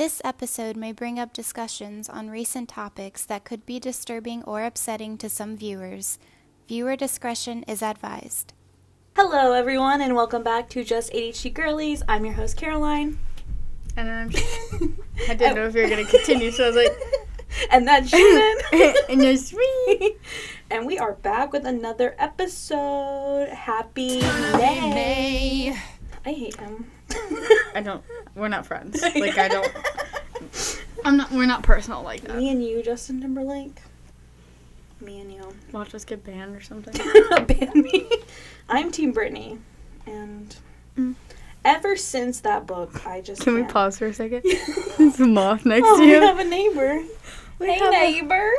This episode may bring up discussions on recent topics that could be disturbing or upsetting to some viewers. Viewer discretion is advised. Hello, everyone, and welcome back to Just ADHD Girlies. I'm your host, Caroline. And I'm Shannon. I didn't know if you were going to continue, so I was like... And that's Shannon. And there's me. And we are back with another episode. Happy May. I hate him. We're not friends. We're not personal like that. Me and you, Justin Timberlake. Me and you. Watch us get banned or something. Ban me. I'm Team Britney. And ever since that book, I just Can we pause for a second? There's a moth next to we you. have a neighbor. Hey, neighbor.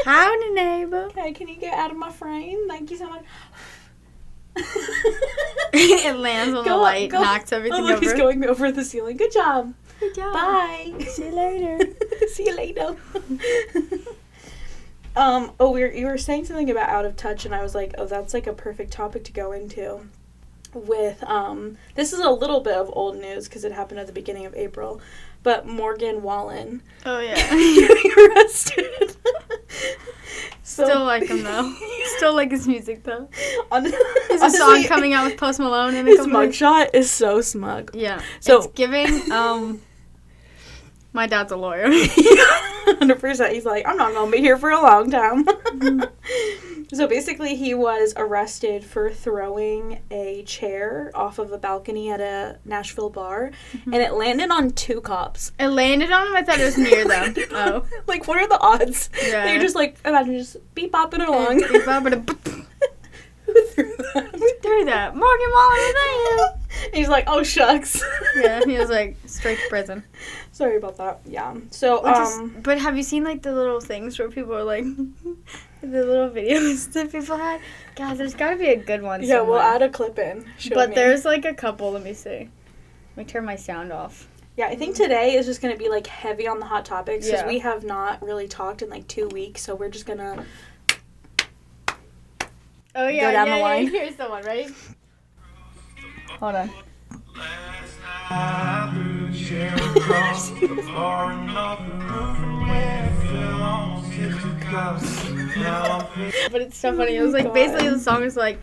Howdy, neighbor. Okay, can you get out of my frame? Thank you so much. It lands on the light, knocks everything over. He's going over the ceiling. Good job. Good job. Bye. See you later. See you later. You were saying something about out of touch, and I was like, oh, that's like a perfect topic to go into. With this is a little bit of old news because it happened at the beginning of April, but Whalen. Oh yeah. Getting arrested. Still like him though. Still like his music though. There's a song coming out with Post Malone in a his couple mugshot is so smug. Yeah. So it's giving my dad's a lawyer. 100%. He's like, I'm not gonna be here for a long time. So basically he was arrested for throwing a chair off of a balcony at a Nashville bar, and it landed on 2 cops. It landed on him? I thought it was near them. Oh. Like, what are the odds? Yeah. You're just like, imagine just beep-bopping along. Who threw that? Who threw that? Morgan Wallen was there. He's like, oh, shucks. Yeah, he was like, straight to prison. Sorry about that. Yeah. So, but have you seen, like, the little things where people are, like, the little videos that people had? God, there's got to be a good one somewhere. Yeah, we'll add a clip in. There's, like, a couple. Let me see. Let me turn my sound off. Yeah, I think today is just going to be, like, heavy on the hot topics because we have not really talked in, like, 2 weeks, so we're just going to go down the line. Yeah. Here's the one, right? Hold on. But it's so funny. It was like basically the song is like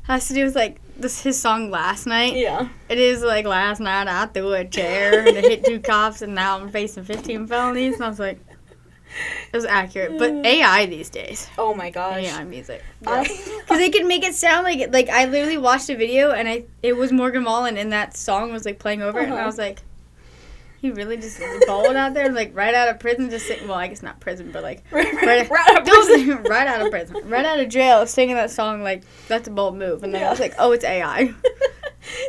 has to do with like his song Last Night. Yeah. It is like last night I threw a chair and it hit 2 cops and now I'm facing 15 felonies and I was like it was accurate, but AI these days. Oh my gosh. AI music. Because they can make it sound like I literally watched a video and it was Morgan Wallen and that song was like playing over it and I was like, he really just balled out there like right out of prison just singing, well I guess not prison but like right out of prison. Right out of prison. Right out of jail singing that song like that's a bold move and then I was like, oh it's AI.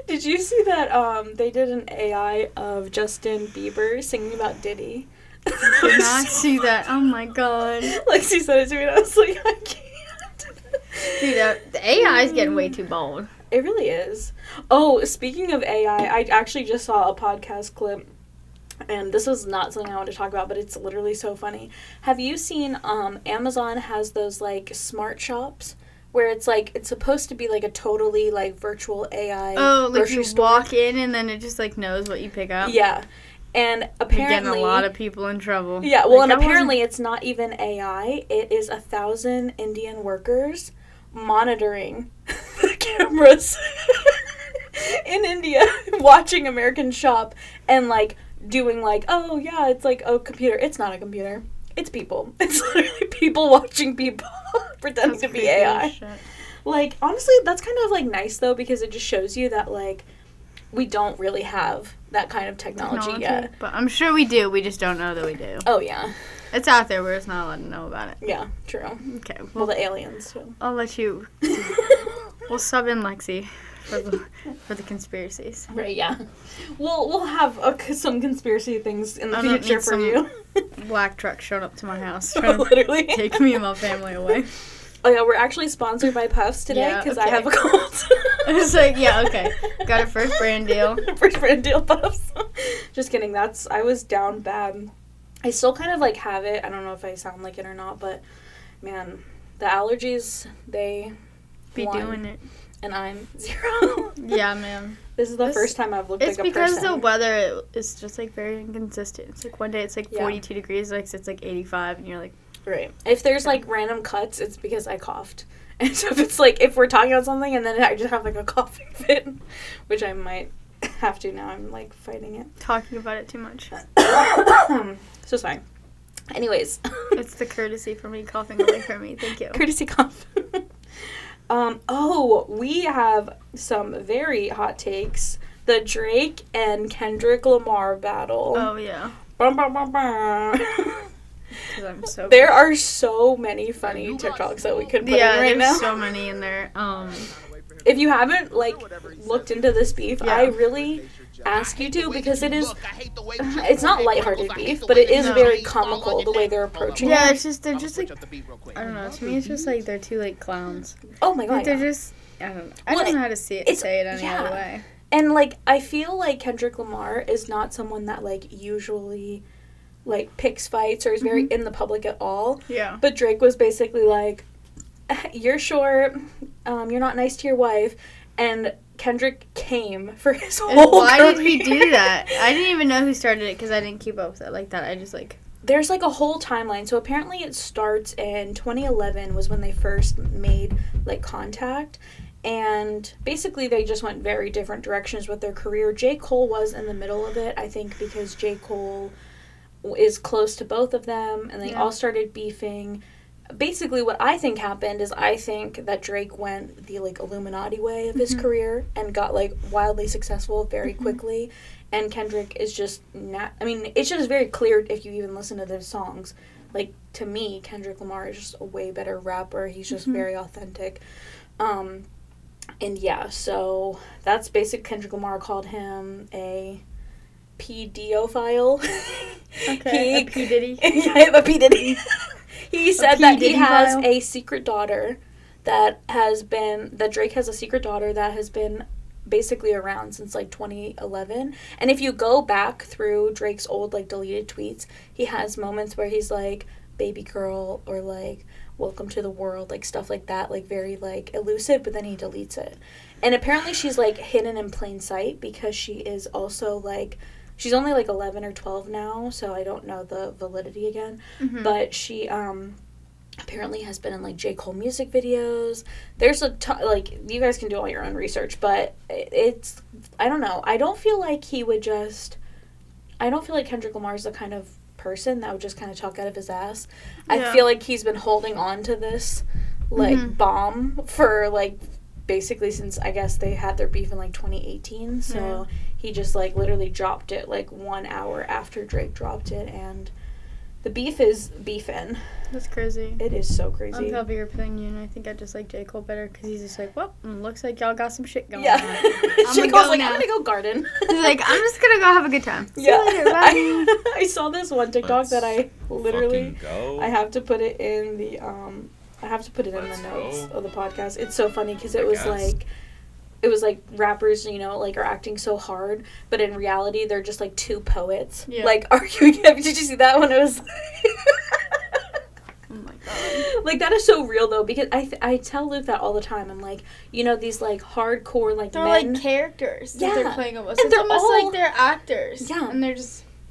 Did you see that they did an AI of Justin Bieber singing about Diddy? I did not see that. Oh my god. Lexi said it to me and I was like, I can't. Dude, the AI is getting way too bold. It really is. Oh, speaking of AI, I actually just saw a podcast clip, and this was not something I wanted to talk about, but it's literally so funny. Have you seen Amazon has those, like, smart shops? Where it's, like, it's supposed to be, like, a totally, like, virtual AI grocery store. Walk in and then it just, like, knows what you pick up? Yeah. And apparently... Getting a lot of people in trouble. Yeah, well, and apparently it's not even AI. It is 1,000 Indian workers monitoring the cameras in India, watching American shop, and, like, doing, like, oh, yeah, it's, like, a computer. It's not a computer. It's people. It's literally people watching people pretending to be AI. Like, honestly, that's kind of, like, nice, though, because it just shows you that, like, we don't really have that kind of technology yet. But I'm sure we do. We just don't know that we do. Oh, yeah. It's out there. We're just not allowed to know about it. Yeah, true. Okay. Well, the aliens, too. I'll let you... We'll sub in Lexi for the conspiracies. Right, yeah. We'll have some conspiracy things in the future for you. Black truck showed up to my house. Literally. Take me and my family away. Oh, yeah, we're actually sponsored by Puffs today because I have a cold. I was like, yeah, okay. Got a first brand deal. First brand deal, Puffs. Just kidding. I was down bad. I still kind of, like, have it. I don't know if I sound like it or not, but, man, the allergies, they be doing it. And I'm 0. Yeah, man. This is the first time I've looked like a person. It's because the weather is just, like, very inconsistent. It's, like, one day it's, like, 42 degrees, next it's, like, 85, and you're, like... Right. If there's, like, random cuts, it's because I coughed. And so if it's, like, if we're talking about something and then I just have, like, a coughing fit, which I might have to now. I'm, like, fighting it. Talking about it too much. So it's fine. Anyways. It's the courtesy for me coughing away from me. Thank you. Courtesy cough. We have some very hot takes. The Drake and Kendrick Lamar battle. Oh, yeah. Bum, bum, bum, bum. I'm so there are so many funny TikToks that we could put in right now. Yeah, there's so many in there. If you haven't, like, looked into this beef, I really ask you to, because it is, it's not lighthearted beef, but it is very comical the way they're approaching it. Yeah, it's just, they're just, like, I don't know, to me it's just, like, they're two, like, clowns. Oh my god, like, they're just, I don't know. I don't know how to say it any other way. And, like, I feel like Kendrick Lamar is not someone that, like, usually, like, picks fights or is very in the public at all. Yeah. But Drake was basically like, you're short, you're not nice to your wife, and Kendrick came for his whole Why career. did he do that? I didn't even know who started it because I didn't keep up with it like that. I just, like... There's, like, a whole timeline. So apparently it starts in 2011 was when they first made, like, contact. And basically they just went very different directions with their career. J. Cole was in the middle of it, I think, because J. Cole is close to both of them, and they all started beefing. Basically what I think happened is I think that Drake went the, like, Illuminati way of his career and got, like, wildly successful very quickly, and Kendrick is just not, I mean, it's just very clear if you even listen to the songs. Like, to me, Kendrick Lamar is just a way better rapper. He's just very authentic. And yeah, so that's basic. Kendrick Lamar called him a pedophile. Okay, a P. Diddy. Yeah, a P. Diddy. He said that he has a secret daughter that Drake has a secret daughter that has been basically around since, like, 2011. And if you go back through Drake's old, like, deleted tweets, he has moments where he's like, baby girl, or, like, welcome to the world, like, stuff like that, like, very, like, elusive, but then he deletes it. And apparently she's, like, hidden in plain sight because she is also, like, she's only, like, 11 or 12 now, so I don't know the validity again. But she, apparently has been in, like, J. Cole music videos. There's like, you guys can do all your own research, but it's, I don't know. I don't feel like Kendrick Lamar's the kind of person that would just kind of talk out of his ass. I feel like he's been holding on to this, like, bomb for, like, basically since, I guess, they had their beef in, like, 2018, so he just, like, literally dropped it, like, 1 hour after Drake dropped it, and the beef is beefing. That's crazy. It is so crazy. I'm of your opinion. I think I just like J. Cole better because he's just like, well, looks like y'all got some shit going on. J. Cole's like, I'm gonna go garden. He's like, I'm just gonna go have a good time. See you later, bye. I saw this one TikTok that I literally, I have to put it in the, notes of the podcast. It's so funny because it was like rappers, you know, like, are acting so hard, but in reality they're just, like, two poets, like, arguing. Did you see that one? It was oh my god, like, that is so real though, because I tell Luke that all the time. I'm like, you know, these, like, hardcore, like, they're men, like characters that they're playing almost. And it's they're almost all, like they're actors, and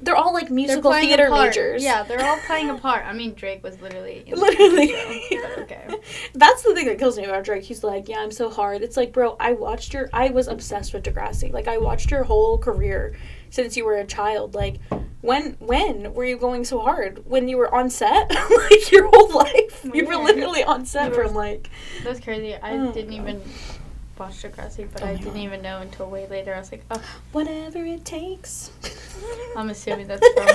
they're all like musical theater majors. Yeah, they're all playing a part. I mean, Drake was literally in literally the show, but okay. That's the thing that kills me about Drake. He's like, yeah, I'm so hard. It's like, bro, I was obsessed with Degrassi. Like, I watched your whole career since you were a child. Like, when were you going so hard? When you were on set? Like, your whole life? You were literally on set from, like... That's crazy. I didn't even watch Degrassi, but I didn't even know until way later. I was like, oh. Whatever it takes. I'm assuming that's from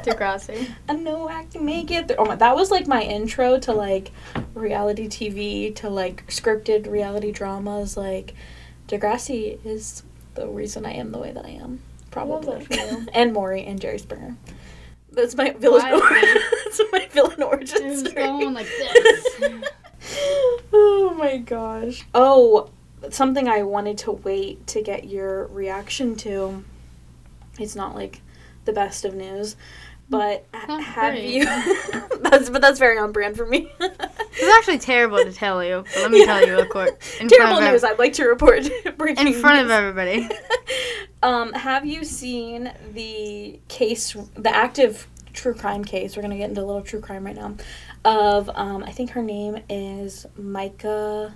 Degrassi. I know I can make it. Oh my, that was, like, my intro to, like, reality TV, to, like, scripted reality dramas. Like, Degrassi is the reason I am the way that I am. Probably. And Maury and Jerry Springer. That's my villain origin. That's my villain origin story. Going like this. Oh my gosh. Oh, something I wanted to wait to get your reaction to. It's not, like, the best of news, but have you... That's very on brand for me. It's actually terrible to tell you, but let me tell you real quick. Terrible news. I'd like to report breaking in front news. of everybody. Have you seen the case, the active true crime case? We're gonna get into a little true crime right now. Of I think her name is Mica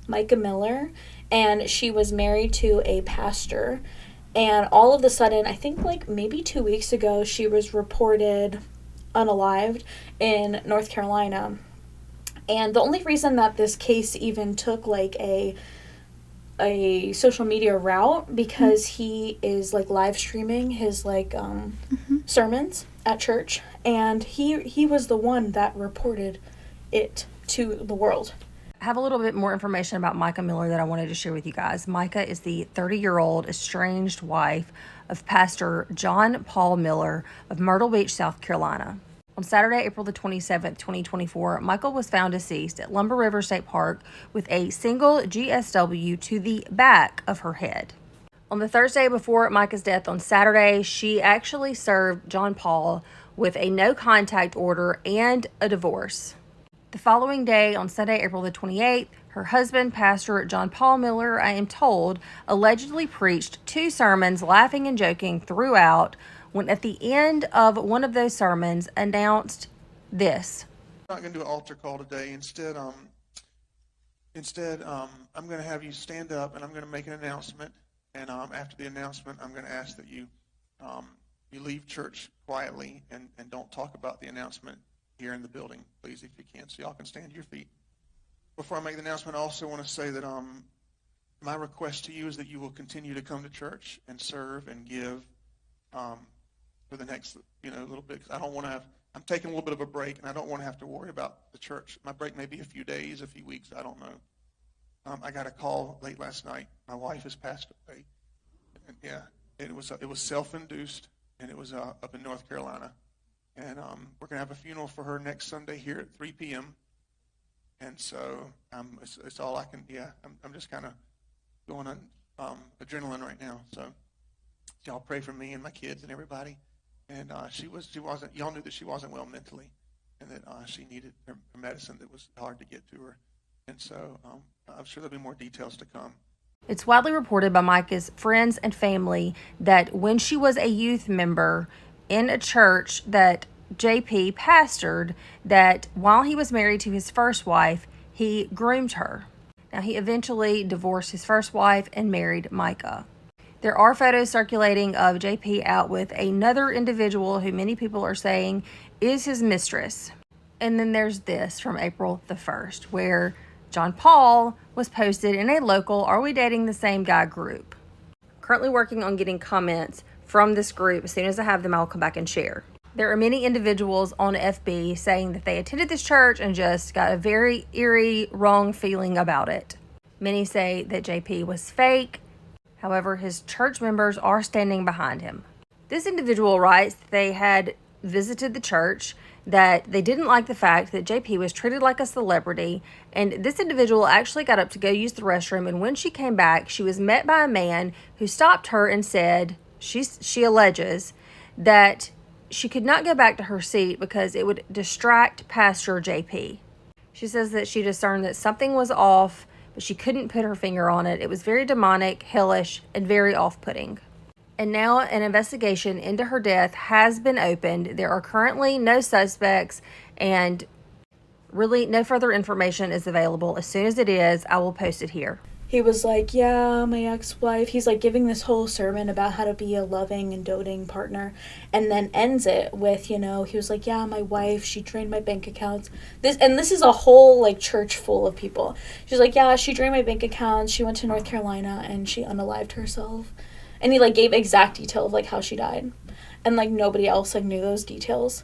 Miller, and she was married to a pastor. And all of a sudden, I think like maybe 2 weeks ago, she was reported unalived in North Carolina. And the only reason that this case even took like a social media route, because he is like live streaming his like sermons at church, and he was the one that reported it to the world. I have a little bit more information about Mica Miller that I wanted to share with you guys. Mica is the 30-year-old estranged wife of Pastor John Paul Miller of Myrtle Beach, South Carolina. On Saturday, April the 27th, 2024, Michael was found deceased at Lumber River State Park with a single GSW to the back of her head. On the Thursday before Mica's death on Saturday, she actually served John Paul with a no-contact order and a divorce. The following day, on Sunday, April the 28th, her husband, Pastor John Paul Miller, I am told, allegedly preached 2 sermons, laughing and joking throughout, when at the end of one of those sermons announced this. I'm not going to do an altar call today. Instead, I'm going to have you stand up, and I'm going to make an announcement. And after the announcement, I'm going to ask that you leave church quietly and don't talk about the announcement here in the building, please, if you can, so y'all can stand to your feet. Before I make the announcement, I also want to say that my request to you is that you will continue to come to church and serve and give for the next little bit. I don't want to have. I'm taking a little bit of a break, and I don't want to have to worry about the church. My break may be a few days, a few weeks. I don't know. I got a call late last night. My wife has passed away. And it was self-induced, and it was up in North Carolina. And we're going to have a funeral for her next Sunday here at 3 p.m. And so it's all I can, I'm just kind of going on adrenaline right now. So y'all pray for me and my kids and everybody. And y'all knew that she wasn't well mentally, and that she needed her medicine that was hard to get to her. And so I'm sure there'll be more details to come. It's widely reported by Mica's friends and family that when she was a youth member in a church that JP pastored, that while he was married to his first wife, he groomed her. Now, he eventually divorced his first wife and married Mica. There are photos circulating of JP out with another individual who many people are saying is his mistress. And then there's this from April the 1st, where John Paul was posted in a local Are We Dating the Same Guy group. Currently working on getting comments from this group. As soon as I have them, I'll come back and share. There are many individuals on FB saying that they attended this church and just got a very eerie, wrong feeling about it. Many say that JP was fake. However, his church members are standing behind him. This individual writes that they had visited the church, that they didn't like the fact that JP was treated like a celebrity, and this individual actually got up to go use the restroom, and when she came back, she was met by a man who stopped her and said, she alleges, that she could not go back to her seat because it would distract Pastor JP. She says that she discerned that something was off, but she couldn't put her finger on it. It was very demonic, hellish, and very off-putting. And now an investigation into her death has been opened. There are currently no suspects, and really no further information is available. As soon as it is, I will post it here. He was like, yeah, my ex-wife. He's like giving this whole sermon about how to be a loving and doting partner, and then ends it with, he was like, yeah, my wife, she drained my bank accounts. This is a whole like church full of people. She's like, yeah, she drained my bank accounts. She went to North Carolina and she unalived herself. And he like gave exact detail of like how she died, and like nobody else like knew those details.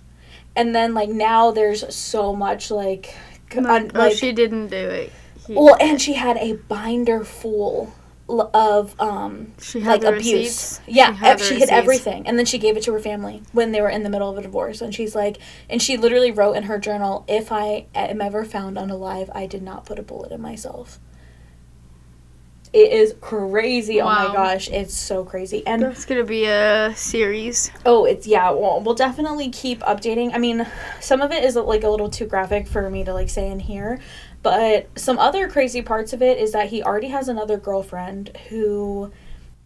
And then like now there's so much like she didn't do it. Well, and she had a binder full of she had like abuse. Receipts. Yeah, she had everything, and then she gave it to her family when they were in the middle of a divorce. And she's like, and she literally wrote in her journal, "If I am ever found unalive, I did not put a bullet in myself." It is crazy. Oh my Wow. gosh, it's so crazy. And That's gonna be a series. oh, it's, yeah, we'll definitely keep updating. I mean, some of it is like a little too graphic for me to like say in here, but some other crazy parts of it is that he already has another girlfriend who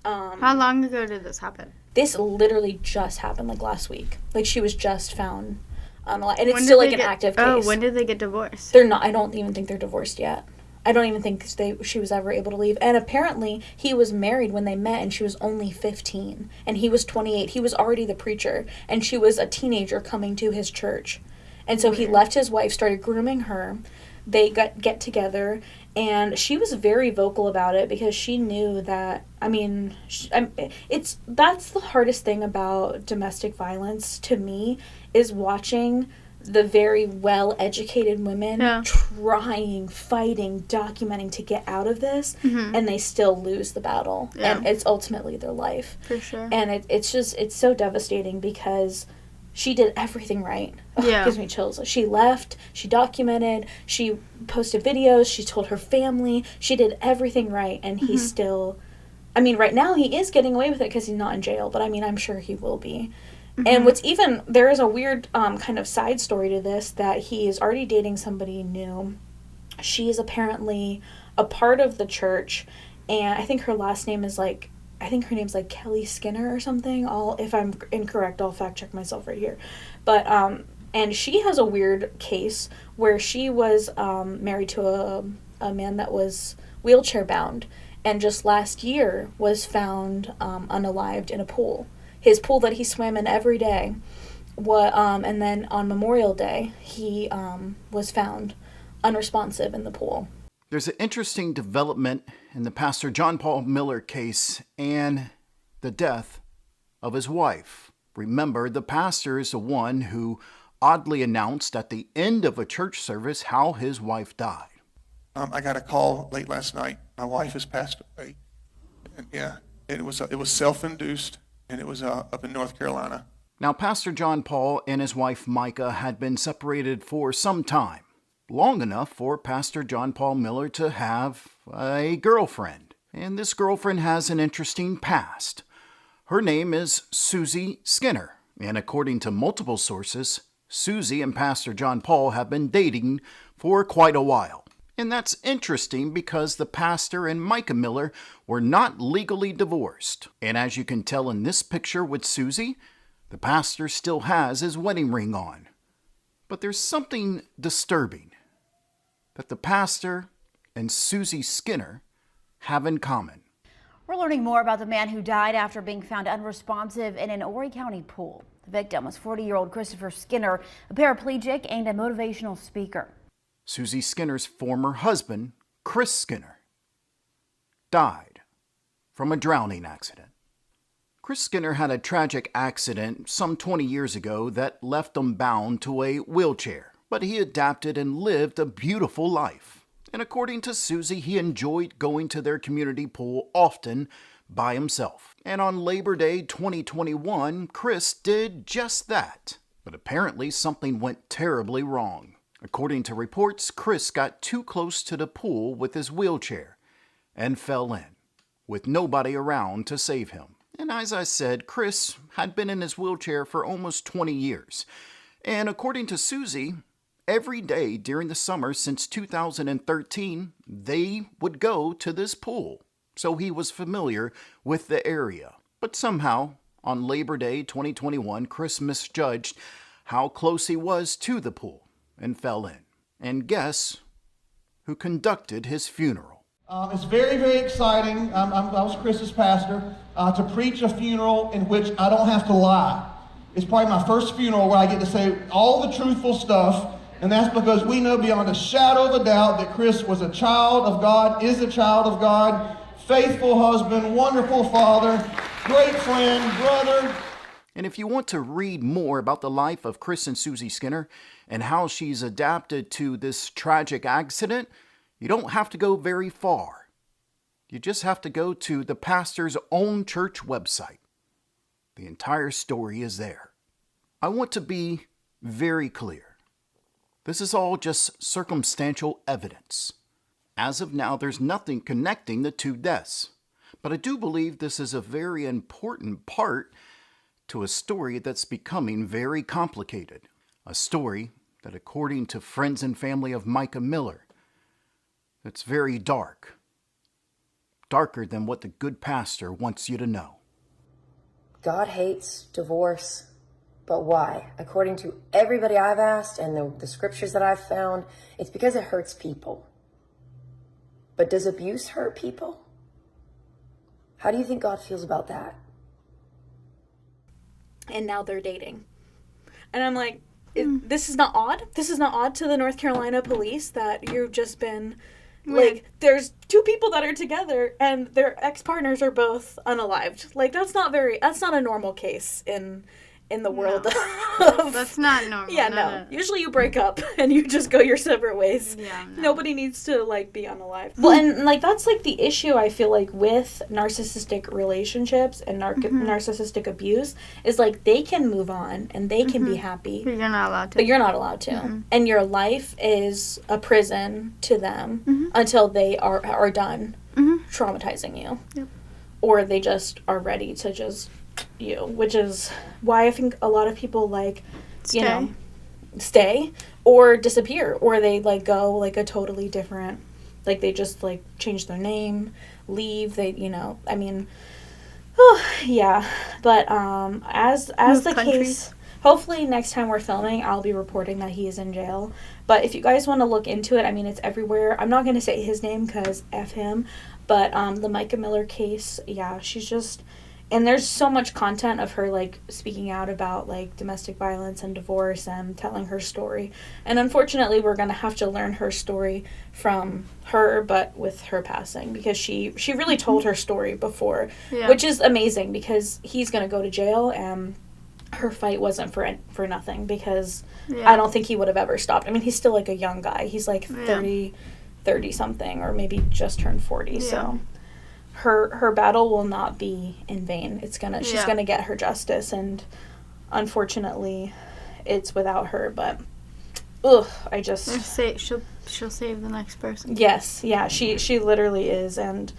How long ago did this happen? this literally just happened like last week. Like she was just found unalive, and it's When still did like they an get- active Oh, case. when did they get divorced? They're not. I don't even think they're divorced yet. I don't even think she was ever able to leave. And apparently, he was married when they met, and she was only 15, and he was 28. He was already the preacher, and she was a teenager coming to his church, and so he left his wife, started grooming her. They get together, and she was very vocal about it because she knew that. I mean, that's the hardest thing about domestic violence to me, is watching the very well-educated women trying, fighting, documenting to get out of this, and they still lose the battle, and it's ultimately their life. For sure. And it's so devastating because she did everything right. Yeah. It gives me chills. She left, she documented, she posted videos, she told her family, she did everything right, and he still, I mean, right now he is getting away with it because he's not in jail, but I mean, I'm sure he will be. And what's even, there is a weird kind of side story to this, that he is already dating somebody new. She is apparently a part of the church, and I think her last name is like, I think her name's like Kelly Skinner or something. If I'm incorrect, I'll fact check myself right here. But, and she has a weird case where she was married to a man that was wheelchair bound, and just last year was found unalived in a pool. His pool that he swam in every day. And then on Memorial Day, he was found unresponsive in the pool. There's an interesting development in the Pastor John Paul Miller case and the death of his wife. Remember, the pastor is the one who oddly announced at the end of a church service how his wife died. I got a call late last night. My wife has passed away. And yeah, it was self-induced, and it was up in North Carolina. Now, Pastor John Paul and his wife Mica had been separated for some time, long enough for Pastor John Paul Miller to have a girlfriend. And this girlfriend has an interesting past. Her name is Susie Skinner, and according to multiple sources, Susie and Pastor John Paul have been dating for quite a while. And that's interesting because the pastor and Mica Miller were not legally divorced. And as you can tell in this picture with Susie, the pastor still has his wedding ring on. But there's something disturbing that the pastor and Susie Skinner have in common. We're learning more about the man who died after being found unresponsive in an Horry County pool. The victim was 40-year-old Christopher Skinner, a paraplegic and a motivational speaker. Susie Skinner's former husband, Chris Skinner, died from a drowning accident. Chris Skinner had a tragic accident some 20 years ago that left him bound to a wheelchair, but he adapted and lived a beautiful life. And according to Susie, he enjoyed going to their community pool often by himself. And on Labor Day 2021, Chris did just that. But apparently something went terribly wrong. According to reports, Chris got too close to the pool with his wheelchair and fell in, with nobody around to save him. And as I said, Chris had been in his wheelchair for almost 20 years. And according to Susie, every day during the summer since 2013, they would go to this pool. So he was familiar with the area. But somehow, on Labor Day 2021, Chris misjudged how close he was to the pool and fell in. And guess who conducted his funeral? It's very, very exciting. I was Chris's pastor, to preach a funeral in which I don't have to lie. It's probably my first funeral where I get to say all the truthful stuff, and that's because we know beyond a shadow of a doubt that Chris was a child of God, is a child of God, faithful husband, wonderful father, great friend, brother. And if you want to read more about the life of Chris and Susie Skinner and how she's adapted to this tragic accident, you don't have to go very far. You just have to go to the pastor's own church website. The entire story is there. I want to be very clear. This is all just circumstantial evidence. As of now, there's nothing connecting the two deaths. But I do believe this is a very important part to a story that's becoming very complicated. A story that, according to friends and family of Mica Miller, it's very dark. Darker than what the good pastor wants you to know. God hates divorce, but why? According to everybody I've asked and the scriptures that I've found, it's because it hurts people. But does abuse hurt people? How do you think God feels about that? And now they're dating. And I'm like, this is not odd? This is not odd to the North Carolina police that you've just been... Like, there's two people that are together and their ex-partners are both unalived. Like, that's not a normal case in the world of... That's not normal. Yeah, no. Usually you break up and you just go your separate ways. Yeah, no. Nobody needs to, like, be unalived. Well, and, like, that's, like, the issue, I feel like, with narcissistic relationships and narcissistic abuse is, like, they can move on and they can be happy. But you're not allowed to. But you're not allowed to. And your life is a prison to them until they are done traumatizing you. Yep. Or they just are ready to just... you, which is why I think a lot of people like stay or disappear, or they like go like a totally different, like they just like change their name, leave, they I mean, but as the case, hopefully next time we're filming I'll be reporting that he is in jail. But if you guys want to look into it, I mean, it's everywhere. I'm not going to say his name because F him, but the Mica Miller case, she's just... And there's so much content of her, like, speaking out about, like, domestic violence and divorce and telling her story. And unfortunately, we're going to have to learn her story from her, but with her passing. Because she really told her story before. Yeah. Which is amazing, because he's going to go to jail, and her fight wasn't for nothing. Because I don't think he would have ever stopped. I mean, he's still, like, a young guy. He's, like, 30-something, or maybe just turned 40, so... Her battle will not be in vain. She's gonna get her justice, and unfortunately, it's without her. But I just she'll save the next person. Yes, yeah, she literally is, and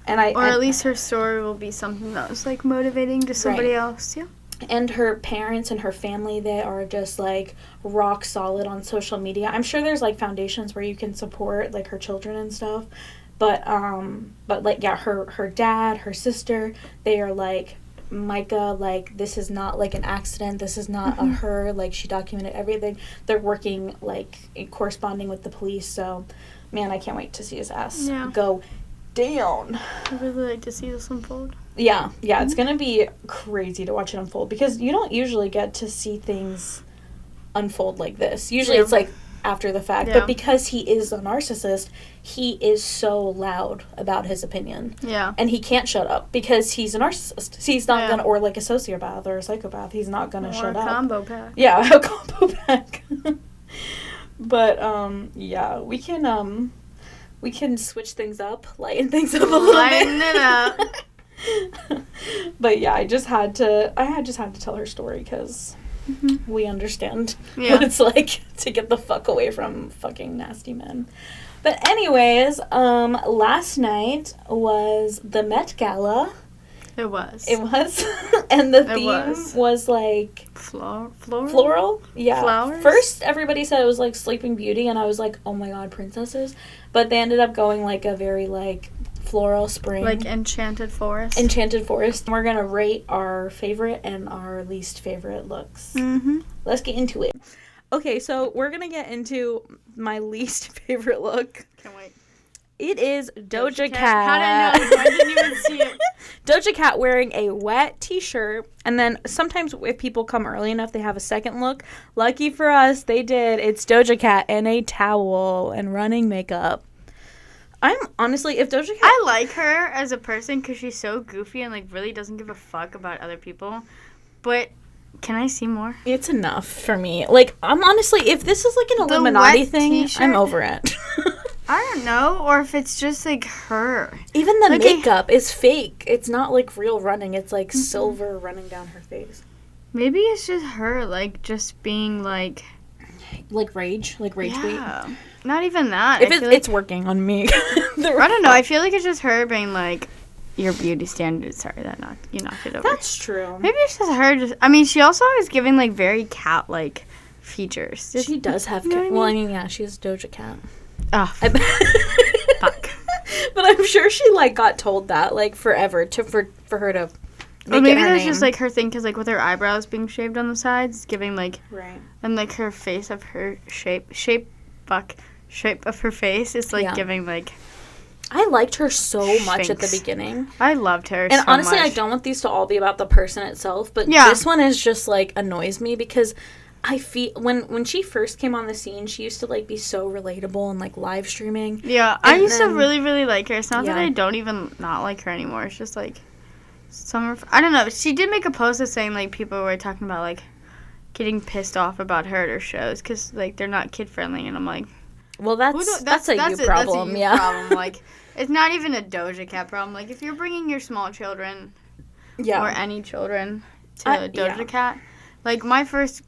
at least her story will be something that was like motivating to somebody else. Yeah. And her parents and her family, they are just like rock solid on social media. I'm sure there's like foundations where you can support like her children and stuff. But like, yeah, her dad, her sister, they are like, Mica, like, this is not, like, an accident. This is not a her. Like, she documented everything. They're working, like, corresponding with the police. So, man, I can't wait to see his ass go down. I'd really like to see this unfold. Yeah, it's going to be crazy to watch it unfold. Because you don't usually get to see things unfold like this. Usually it's, like, after the fact. But because he is a narcissist, he is so loud about his opinion. Yeah. And he can't shut up because he's a narcissist. He's not gonna, or like a sociopath or a psychopath, he's not gonna shut up. Or a combo pack. Yeah, a combo pack. But we can switch things up, lighten things up a little bit. Lighten it up. But yeah, I just had to tell her story because we understand what it's like to get the fuck away from fucking nasty men. But anyways, last night was the Met Gala. It was. And the theme was like... Floral? Yeah. Flowers? First, everybody said it was like Sleeping Beauty, and I was like, oh my god, princesses. But they ended up going like a very like floral spring. Like Enchanted Forest. We're going to rate our favorite and our least favorite looks. Let's get into it. Okay, so we're going to get into my least favorite look. Can't wait. It is Doja Cat. How did I know? I didn't even see it. Doja Cat wearing a wet t-shirt. And then sometimes if people come early enough, they have a second look. Lucky for us, they did. It's Doja Cat in a towel and running makeup. I'm honestly, if Doja Cat... I like her as a person because she's so goofy and like really doesn't give a fuck about other people. But can I see more? It's enough for me. Like, I'm honestly, if this is like an Illuminati thing, t-shirt? I'm over it. I don't know, or if it's just like her. Even the makeup is fake. It's not like real running. It's like silver running down her face. Maybe it's just her, like just being like rage, like rage bait. not even that. If it's working on me. I don't know. I feel like it's just her being like, your beauty standards. Sorry, you knocked it over. That's true. Maybe it's just her. I mean, she also is giving like very cat-like features. She does have cat. Well, I mean, yeah, she has Doja Cat. Oh, fuck. But I'm sure she like got told that like forever for her to. Or maybe that's just like her thing, because like with her eyebrows being shaved on the sides, giving like right, and like her face of her shape of her face is like giving like. I liked her so much at the beginning. I loved her and so honestly, much. I don't want these to all be about the person itself, but this one is just like annoys me because I feel when she first came on the scene, she used to like be so relatable and like live streaming. Yeah, I used to really, really like her. It's not that I don't even not like her anymore. It's just like I don't know. She did make a post of saying like people were talking about like getting pissed off about her at her shows because like they're not kid friendly, and I'm like, well, that's a you problem. That's a you problem. Like, it's not even a Doja Cat problem. Like, if you're bringing your small children, or any children to Doja Cat, like my first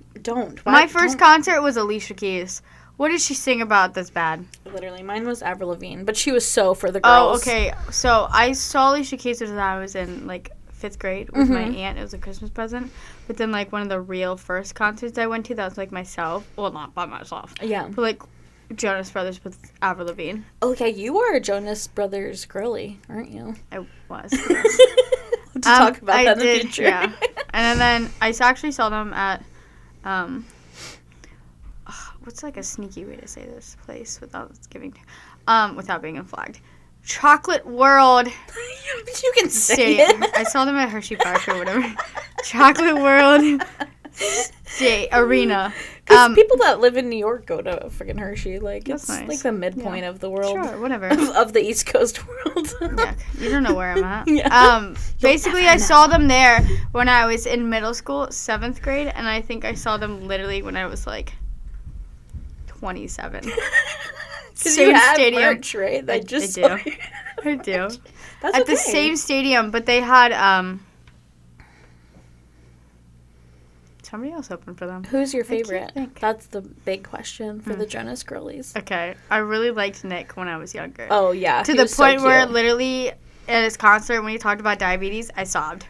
concert was Alicia Keys. What did she sing about that's bad? Literally, mine was Avril Lavigne, but she was so for the girls. Oh, okay. So I saw Alicia Keys when I was in like 5th grade with my aunt. It was a Christmas present. But then like one of the real first concerts I went to, that was like myself. Well, not by myself. Yeah. But like Jonas Brothers with Avril Lavigne. Oh yeah, you were a Jonas Brothers girly, aren't you? I was. We'll talk about that in the future. Yeah. And then I actually saw them at what's like a sneaky way to say this place without being flagged? Chocolate World. You can say it. I saw them at Hershey Park or whatever. Chocolate World Arena. Because people that live in New York go to friggin' Hershey. Like, it's nice. like the midpoint of the world. Sure, whatever. Of the East Coast world. Yeah, you don't know where I'm at. Basically, I saw them there when I was in middle school, 7th grade, and I think I saw them literally when I was like 27. Because you have merch, right? I do. I do. That's at the same stadium, but they had somebody else open for them. Who's your favorite? That's the big question for the Jonas Girlies. Okay, I really liked Nick when I was younger. Oh yeah, to the point where literally at his concert when he talked about diabetes, I sobbed.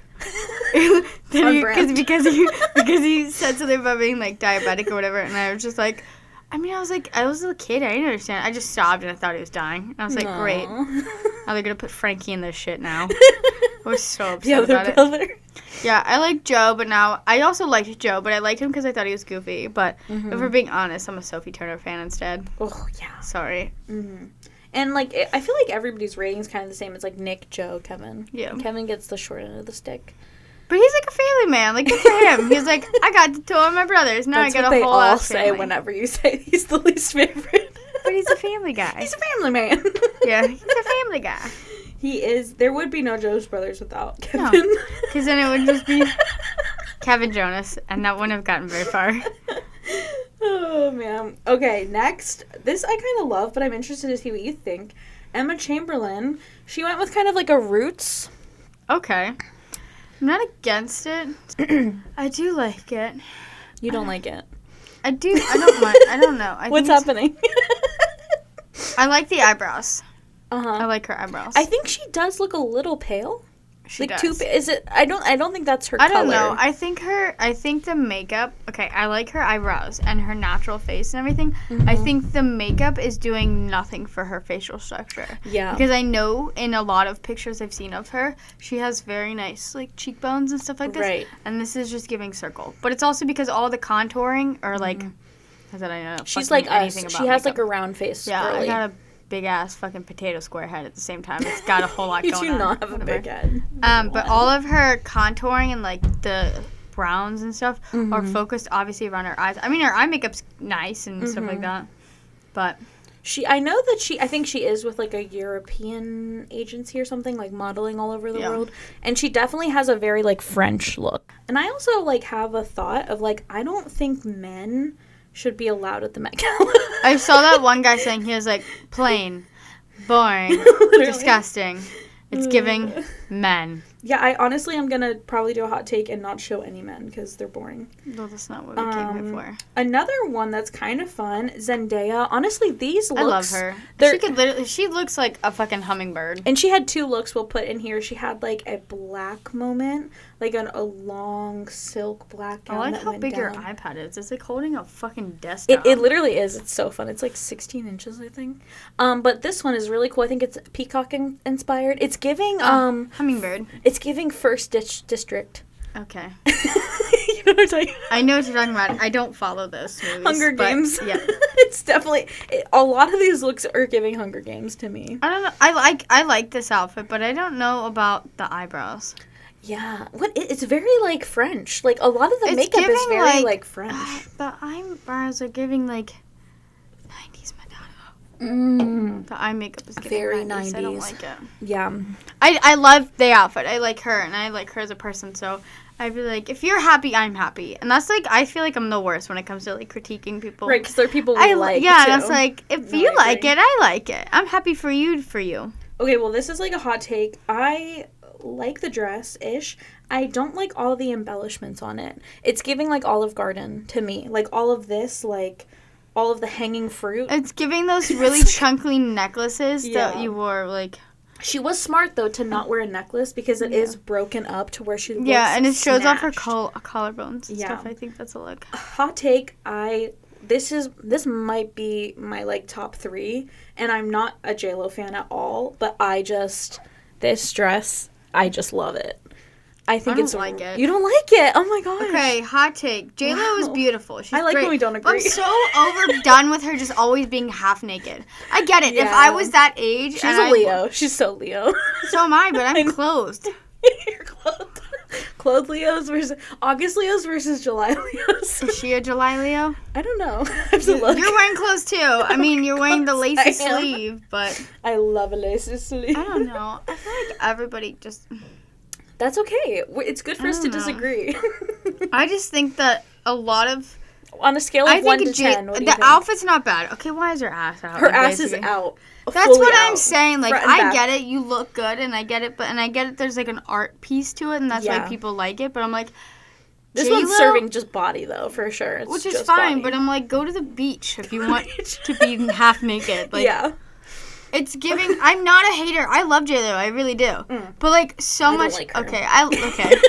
because he said something about being like diabetic or whatever, and I was just like. I mean, I was a kid. I didn't understand. I just sobbed and I thought he was dying. And I was like, great. Now they're going to put Frankie in this shit now. I was so upset about it. Yeah, I like Joe, but now I also liked Joe, but I liked him because I thought he was goofy. But if we're being honest, I'm a Sophie Turner fan instead. Oh, yeah. Sorry. Mm-hmm. And, like, I feel like everybody's rating is kind of the same. It's like Nick, Joe, Kevin. Yeah. And Kevin gets the short end of the stick. But he's like a family man. Like, good for him. He's like, I got two of my brothers. Now That's I got what a whole ass family. They all say whenever you say he's the least favorite. But he's a family guy. He's a family man. Yeah, he's a family guy. He is. There would be no Jonas Brothers without Kevin. No, because then it would just be Kevin Jonas, and that wouldn't have gotten very far. Oh, man. Okay, next. This I kind of love, but I'm interested to see what you think. Emma Chamberlain. She went with kind of like a Roots. Okay. I'm not against it. I do like it. You don't like it? I do. I don't mind. I don't know. What's happening? I like the eyebrows. Uh-huh. I like her eyebrows. I think she does look a little pale. She like does. Is it? I don't think that's her color. I don't know. I think the makeup. Okay, I like her eyebrows and her natural face and everything. Mm-hmm. I think the makeup is doing nothing for her facial structure. Yeah. Because I know in a lot of pictures I've seen of her, she has very nice like cheekbones and stuff like this. Right. And this is just giving circle. But it's also because all the contouring or like. I don't know. She's like us. She has like a round face. Yeah, girly. I got a big ass fucking potato square head at the same time. It's got a whole lot going on. You do not have a big head. But all of her contouring and like the browns and stuff are focused obviously around her eyes. I mean, her eye makeup's nice and stuff like that. But I know that I think she is with like a European agency or something, like modeling all over the world. And she definitely has a very like French look. And I also like have a thought of like, I don't think men should be allowed at the Met Gala. I saw that one guy saying he was like, plain, boring, disgusting. It's giving Men. Yeah, I honestly am gonna probably do a hot take and not show any men because they're boring. No, that's not what we came here for. Another one that's kind of fun, Zendaya. Honestly, these looks... I love her. She looks like a fucking hummingbird. And she had 2 looks we'll put in here. She had, like, a black moment, like a long silk black gown. I like that how went big down. your iPad is. It's like holding a fucking desktop. It literally is. It's so fun. It's like 16 inches, I think. But this one is really cool. I think it's peacock inspired. It's giving hummingbird. It's giving First District. Okay. You know what I'm talking about? I know what you're talking about. I don't follow those movies. Hunger Games. Yeah. It's definitely a lot of these looks are giving Hunger Games to me. I don't know. I like this outfit, but I don't know about the eyebrows. Yeah. It's very like French. Like a lot of the makeup is very like French. The eyebrows are giving like 90s Madonna. The eye makeup is giving Very 90s. I don't 90s. like it. Yeah. I love the outfit. I like her, and I like her as a person, so I'd be like, if you're happy, I'm happy. And that's like, I feel like I'm the worst when it comes to like critiquing people. Right, because there are people we like, yeah, too. and it's like, if you like it, I like it. I'm happy for you. Okay, well, this is like a hot take. I like the dress-ish. I don't like all the embellishments on it. It's giving like Olive Garden to me. Like all of this, like all of the hanging fruit. It's giving those really chunky necklaces that you wore, like... She was smart, though, to not wear a necklace because it is broken up to where she looks and it shows off her snatched. collarbones and stuff. I think that's a look. Hot take, this might be my, like, top 3, and I'm not a JLo fan at all, but this dress, I just love it. I don't like it. You don't like it? Oh my gosh. Okay, hot take. JLo is beautiful. She's I like great. when we don't agree. I'm so overdone with her just always being half naked. I get it. Yeah. If I was that age, she's a Leo. She's so Leo. So am I, but I'm clothed. You're clothed. Clothed Leos versus August Leos versus July Leos. Is she a July Leo? I don't know. I have to look. You're wearing clothes too. I mean, you're wearing the lacy sleeve, but I love a lacy sleeve. I don't know. I feel like everybody just. That's okay. It's good for us to disagree. I just think that a lot of... On a scale of 1 to 10, what do you think? The outfit's not bad. Okay, why is her ass out? Her ass is out. That's what I'm saying. Like, I get it. You look good, and I get it. And I get it. There's, like, an art piece to it, and that's why people like it. But I'm like... This one's serving just body, though, for sure. It's which is just fine, body. but I'm like, go to the beach if you want to be half naked. Like, yeah. It's giving... I'm not a hater. I love JLo. I really do. But, like, so much... Like her. Okay.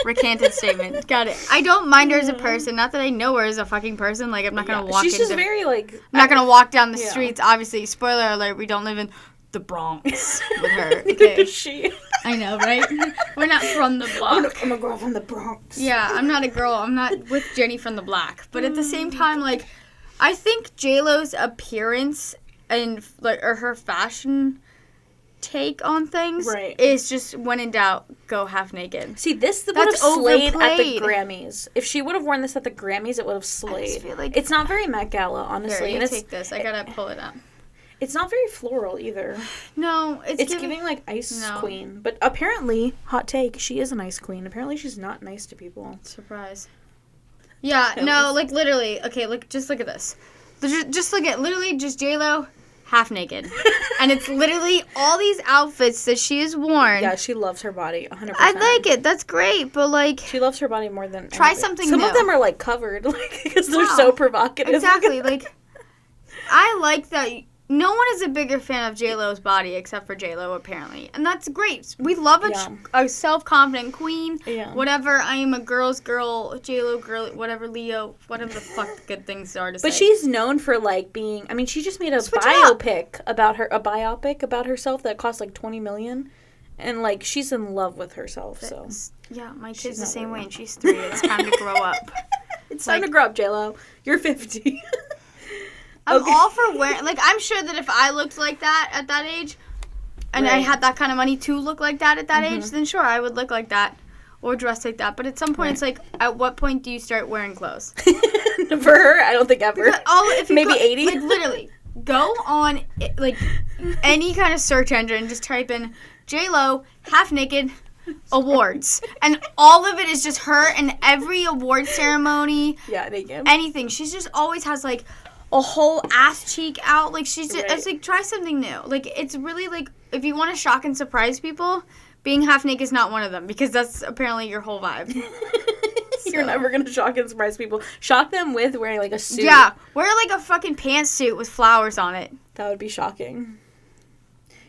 Recanted statement. Got it. I don't mind her as a person. Not that I know her as a fucking person. Like, I'm not going to walk She's just very, like... I'm not going to walk down the streets. Obviously, spoiler alert, we don't live in the Bronx with her. Okay. I know, right? We're not from the block. I'm a girl from the Bronx. Yeah, I'm not a girl. I'm not with Jenny from the block. But at the same time, like, I think JLo's appearance... and like or her fashion take on things is just when in doubt, go half naked. See, this would have slayed at the Grammys. If she would have worn this at the Grammys, it would have slayed. I just feel like it's not very Met Gala, honestly. Here, you take this. I gotta pull it up. It's not very floral either. No, it's giving like ice queen. But apparently, hot take, she is an ice queen. Apparently, she's not nice to people. Surprise. Yeah, no, like literally. Okay, just look at this. Just look at literally just JLo half naked. And it's literally all these outfits that she has worn. Yeah, she loves her body 100%. I like it. That's great, but like she loves her body more than try something Some new. of them are like covered like because they're so provocative. Exactly. Like I like that no one is a bigger fan of JLo's body except for JLo apparently. And that's great. We love a self-confident queen. Yeah. Whatever. I am a girl's girl, JLo girl, whatever Leo, whatever the fuck the good things are to say. But she's known for like being I mean, she just made a biopic about herself that cost like $20 million. And like she's in love with herself, so yeah, my kid's the same way and she's 3. It's time to grow up. It's time to grow up, JLo. You're 50. I'm all for wearing... Like, I'm sure that if I looked like that at that age, and I had that kind of money to look like that at that age, then sure, I would look like that or dress like that. But at some point, it's like, at what point do you start wearing clothes? For her, I don't think ever. If you maybe 80? Like, literally, go on, like, any kind of search engine and just type in JLo, half naked, awards. And all of it is just her and every award ceremony. Yeah, naked. Anything. She just always has, like... a whole ass cheek out. Like, she's just, it's like, try something new. Like, it's really, like, if you want to shock and surprise people, being half naked is not one of them because that's apparently your whole vibe. You're never going to shock and surprise people. Shock them with wearing, like, a suit. Yeah, wear, like, a fucking pantsuit with flowers on it. That would be shocking.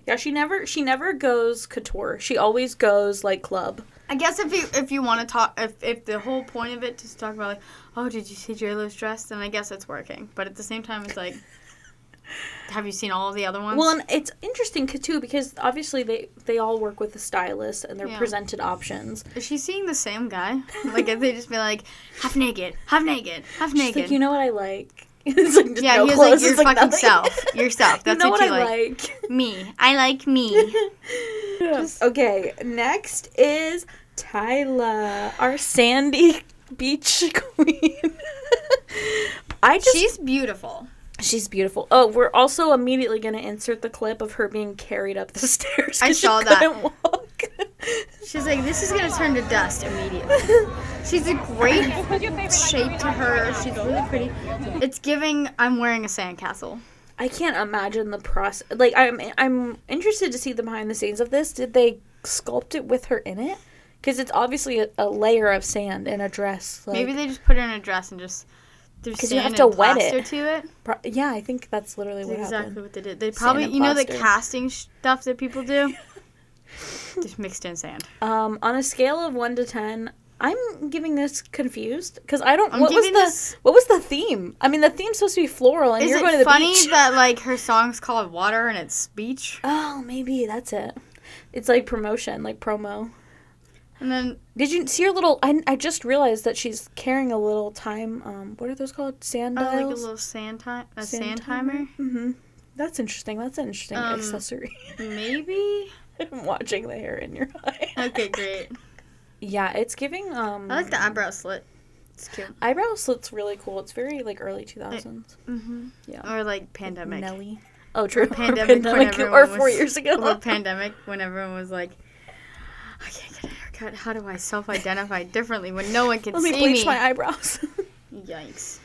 Yeah, she never goes couture. She always goes, like, club. I guess if you want to talk, if the whole point of it is to talk about, like, oh, did you see J-Lo's dress? Then I guess it's working. But at the same time, it's like, have you seen all of the other ones? Well, and it's interesting, too, because obviously they all work with a stylist, and they're presented options. Is she seeing the same guy? Like, if they just be like, half naked, half naked, half naked. She's like, you know what I like? It's like, just yeah, no he's clothes. like, your fucking like self. Yourself. That's you know what you I like. Me. I like me. Okay, next is Tyla, our sandy beach queen. She's beautiful. She's beautiful. Oh, we're also immediately going to insert the clip of her being carried up the stairs. I saw that. Couldn't walk. She's like, this is going to turn to dust immediately. She's a great shape to her. She's really pretty. It's giving, I'm wearing a sandcastle. I can't imagine the process. Like, I'm interested to see the behind the scenes of this. Did they sculpt it with her in it? Because it's obviously a layer of sand in a dress. Like, maybe they just put her in a dress and just... Because you have to wet it. To it. Yeah, I think that's literally what exactly happened. What they did. They probably, you know, the casting stuff that people do, just mixed in sand. On a scale of 1 to 10, I'm giving this confused because I don't. What was the theme? I mean, the theme's supposed to be floral, and you're going to the beach. Is it funny that like her song's called Water and it's beach? Oh, maybe that's it. It's like promotion, like promo. And then, did you see her little? I just realized that she's carrying a little time. What are those called? Sand dials. Like a little sand timer. Mm-hmm. That's interesting. That's an interesting accessory. Maybe. I'm watching the hair in your eye. Okay, great. Yeah, it's giving. I like the eyebrow slit. It's cute. Eyebrow slit's really cool. It's very like early 2000s. Yeah. Or like pandemic. Nelly. Oh, true. Pandemic or 4 years ago. Or pandemic when everyone was like, I can't get a haircut. How do I self-identify differently when no one can see me? Let me bleach my eyebrows. Yikes.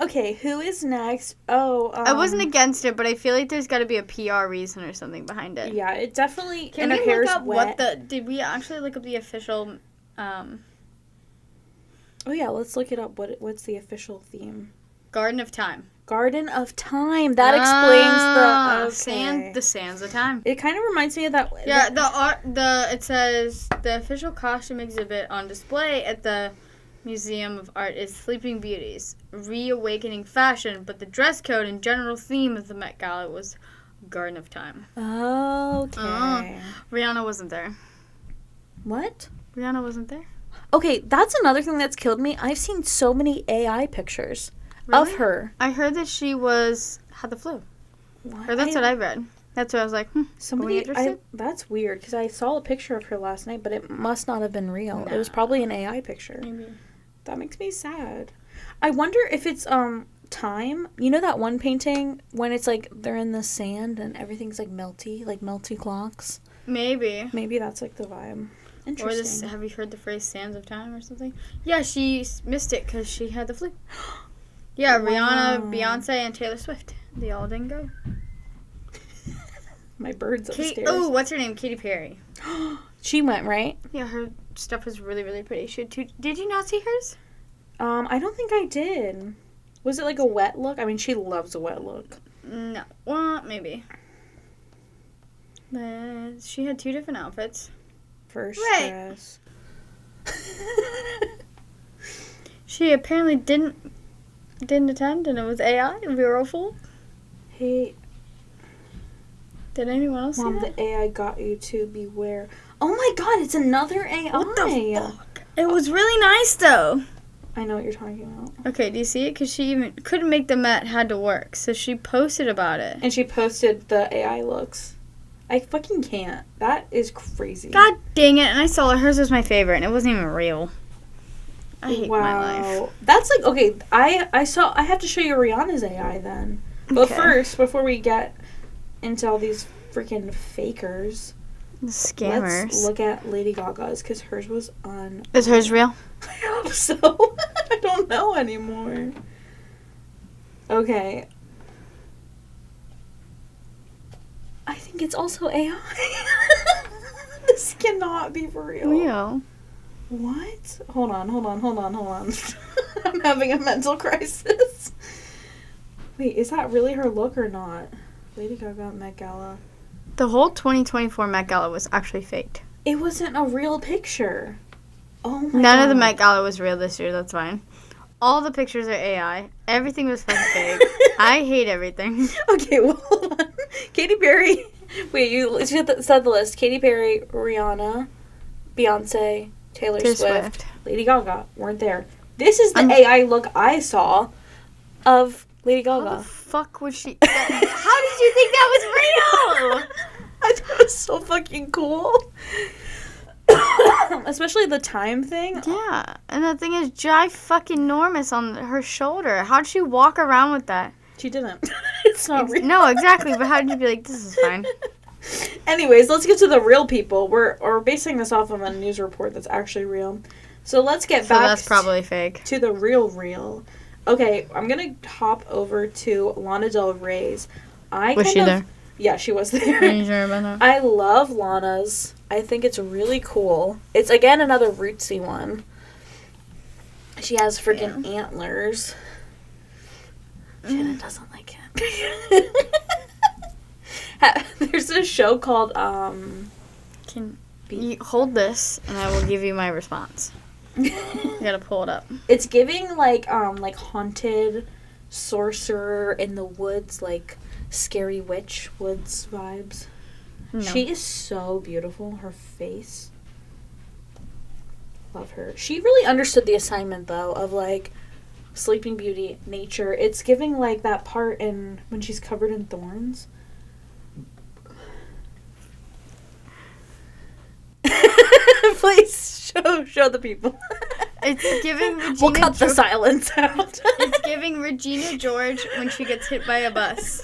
Okay, who is next? Oh, I wasn't against it, but I feel like there's got to be a PR reason or something behind it. Yeah, it definitely. Can we look up what the? Did we actually look up the official? Oh yeah, let's look it up. What's the official theme? Garden of Time. Garden of Time. That explains the sands of time. It kind of reminds me of that. Yeah, it says the official costume exhibit on display at the Museum of Art is Sleeping Beauties, reawakening fashion, but the dress code and general theme of the Met Gala was Garden of Time. Okay. Rihanna wasn't there. What? Rihanna wasn't there. Okay, that's another thing that's killed me. I've seen so many AI pictures of her. I heard that she had the flu. What? Or that's what I read. That's what I was like, that's weird, because I saw a picture of her last night, but it must not have been real. No. It was probably an AI picture. Maybe. That makes me sad. I wonder if it's time. You know that one painting when it's like they're in the sand and everything's like melty clocks? Maybe. Maybe that's like the vibe. Interesting. Or have you heard the phrase sands of time or something? Yeah, she missed it because she had the flu. Yeah, wow. Rihanna, Beyonce, and Taylor Swift. They all didn't go. My bird's upstairs. Oh, what's her name? Katy Perry. She went, right? Yeah, her stuff was really, really pretty. Did you not see hers? I don't think I did. Was it like a wet look? I mean, she loves a wet look. No. Well, maybe. But she had 2 different outfits. First dress. She apparently didn't attend, and it was AI, and we were all fooled. Hey. Did anyone else Mom, see that? the AI got you to beware. Oh my god, it's another AI. What the fuck? It was really nice, though. I know what you're talking about. Okay, do you see it? Because she even couldn't make the Met, had to work. So she posted about it. And she posted the AI looks. I fucking can't. That is crazy. God dang it. And I saw it. Hers was my favorite, and it wasn't even real. I hate my life. That's like, okay, I have to show you Rihanna's AI then. But first, before we get into all these freaking fakers, scammers, let's look at Lady Gaga's, because hers was on. Is hers real? I hope so. I don't know anymore. Okay. I think it's also AI. This cannot be for real. Leo. What? Hold on. I'm having a mental crisis. Wait, is that really her look or not? Lady Gaga Met Gala. The whole 2024 Met Gala was actually faked. It wasn't a real picture. Oh my god. None of the Met Gala was real this year, that's fine. All the pictures are AI. Everything was fucking fake. I hate everything. Okay, well, hold on. Katy Perry. Wait, you said the list. Katy Perry, Rihanna, Beyonce, Taylor Swift, Lady Gaga weren't there. This is the AI look I saw of Lady Gaga. How the fuck would she... How did you think that was real? I thought it was so fucking cool. Especially the time thing. Yeah, and the thing is fucking enormous on her shoulder. How'd she walk around with that? She didn't. It's not real. No, exactly, but how did you be like, this is fine? Anyways, let's get to the real people. We're basing this off of a news report that's actually real. So let's get back that's probably fake. To the real. Okay, I'm going to hop over to Lana Del Rey's. Was she there? Yeah, she was there. Are you sure about that? I love Lana's. I think it's really cool. It's, again, another rootsy one. She has freaking antlers. Shannon doesn't like it. There's a show called, Can you hold this, and I will give you my response. You gotta pull it up. It's giving, like haunted sorcerer in the woods, like, scary witch woods vibes. No. She is so beautiful. Her face. Love her. She really understood the assignment, though, of, like, Sleeping Beauty, nature. It's giving, like, that part in when she's covered in thorns. Please show the people. It's giving Regina We'll cut the silence out. It's giving Regina George when she gets hit by a bus.